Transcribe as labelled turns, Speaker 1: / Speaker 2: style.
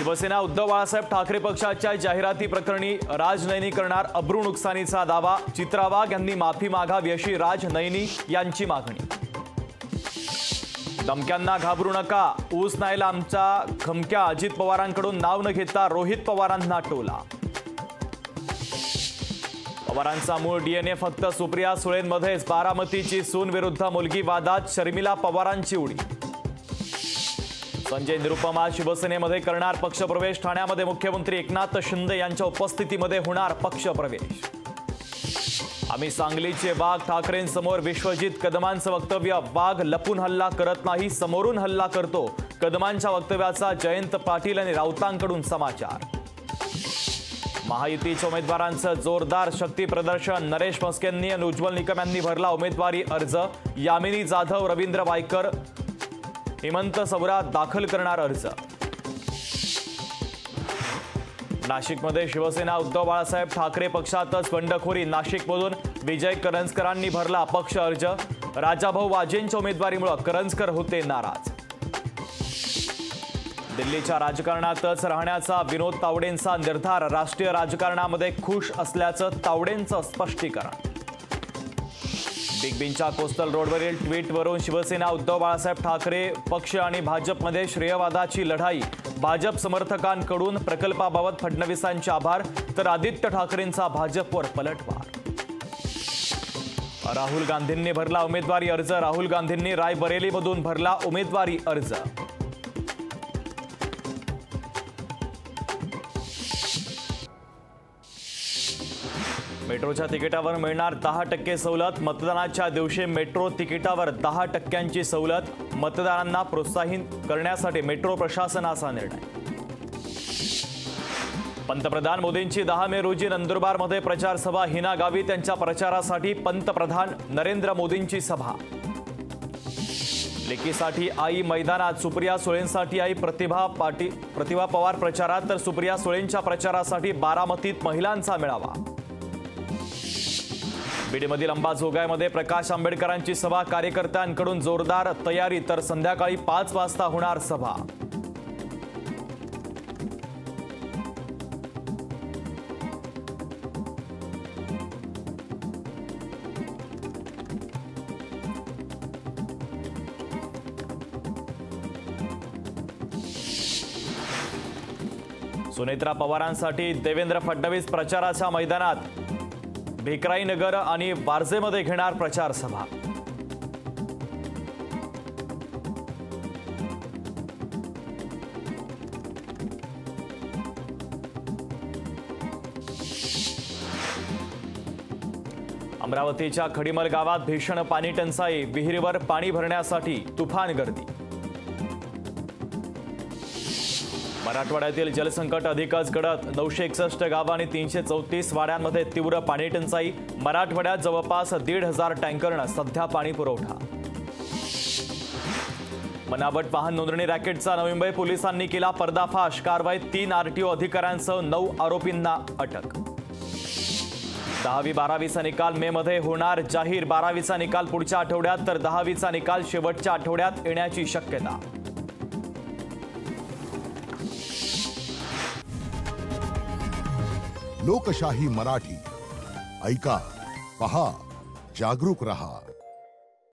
Speaker 1: शिवसेना उद्धव बाळासाहेब ठाकरे पक्षाच्या जाहिराती प्रकरणी राज नैनी करणार अब्रू नुकसानीचा दावा। चित्रा वाघ यांनी माफी मागावी अशी राज नैनी यांची मागणी। धमक्यांना घाबरू नका, ऊस न्यायला आमच्या खमक्या। अजित पवारांकडून नाव न घेता रोहित पवारांना टोला। पवारांचा मूळ डीएनए फक्त सुप्रिया सुळेंमध्येच। बारामतीची सून विरुद्ध मुलगी वादात, शर्मिला पवारांची उडी। संजय निरुपमा शिवसेनेमध्ये करणार पक्षप्रवेश। ठाण्यामध्ये मुख्यमंत्री एकनाथ शिंदे यांच्या उपस्थितीमध्ये होणार पक्षप्रवेश। आम्ही सांगलीचे वाघ, ठाकरेंसमोर विश्वजित कदमांचं वक्तव्य। वाघ लपून हल्ला करत नाही, समोरून हल्ला करतो। कदमांच्या वक्तव्याचा जयंत पाटील आणि राऊतांकडून समाचार। महायुतीच्या उमेदवारांचं जोरदार शक्ती प्रदर्शन। नरेश म्हस्केंनी आणि उज्ज्वल निकम यांनी भरला उमेदवारी अर्ज। यामिनी जाधव, रवींद्र वायकर, हेमंत सवरा दाखल करणार अर्ज। नाशिकमध्ये शिवसेना उद्धव बाळासाहेब ठाकरे पक्षातच बंडखोरी। नाशिकमधून विजय करंजकरांनी भरला पक्ष अर्ज। राजाभाऊ वाजेंच्या उमेदवारीमुळे करंजकर होते नाराज। दिल्लीच्या राजकारणातच राहण्याचा विनोद तावडेंचा निर्धार। राष्ट्रीय राजकारणामध्ये खुश असल्याचं तावडेंचं स्पष्टीकरण। बिग बींच्या कोस्टल रोडवरील ट्विटवरून शिवसेना उद्धव बाळासाहेब ठाकरे पक्ष आणि भाजपमध्ये श्रेयवादाची लढाई। भाजप समर्थकांकडून प्रकल्पाबाबत फडणवीसांचे आभार, तर आदित्य ठाकरेंचा भाजपवर पलटवार। राहुल गांधींनी भरला उमेदवारी अर्ज। राहुल गांधींनी रायबरेलीमधून भरला उमेदवारी अर्ज। मेट्रोच्या तिकिटावर मिळणार 10% सवलत। मतदानाच्या दिवशी मेट्रो तिकिटावर 10% सवलत। मतदारांना प्रोत्साहित करण्यासाठी मेट्रो प्रशासनाचा निर्णय। पंतप्रधान मोदींची 10 मे रोजी नंदुरबारमध्ये प्रचार सभा। हिना गावित यांच्या प्रचारासाठी पंतप्रधान नरेंद्र मोदींची सभा। लेकीसाठी आई मैदानात, सुप्रिया सुळेंसाठी आई प्रतिभा पवार प्रचारात, तर सुप्रिया सुळेंच्या प्रचारासाठी बारामतीत महिलांचा मेळावा। बीडमधील अंबाजोगाईमध्ये प्रकाश आंबेडकरांची सभा। कार्यकर्त्यांकडून जोरदार तयारी, तर संध्याकाळी 5 वाजता होणार सभा। सुनेत्रा पवारांसाठी देवेंद्र फडणवीस प्रचाराच्या मैदानात। भिक्राई नगर आणि वारजेमध्ये घेणार प्रचार सभा। अमरावतीच्या खडीमल गावात भीषण पाणी टंचाई। विहिरीवर पाणी भरण्यासाठी तुफान गर्दी। मराठवाड्यातील जलसंकट अधिकच गडद। 961 गावं आणि 334 वाड्यांमध्ये तीव्र पाणी टंचाई। मराठवाड्यात जवळपास 1,500 टँकरनं सध्या पाणी पुरवठा। बनावट वाहन नोंदणी रॅकेटचा नवी मुंबई पोलिसांनी केला पर्दाफाश। कारवाईत 3 आरटीओ अधिकाऱ्यांसह 9 आरोपींना अटक। 10वी-12वीचा निकाल मे मध्ये होणार जाहीर। 12वीचा निकाल पुढच्या आठवड्यात, तर 10वीचा निकाल शेवटच्या आठवड्यात येण्याची शक्यता।
Speaker 2: लोकशाही मराठी ऐका, पहा, जागरूक रहा।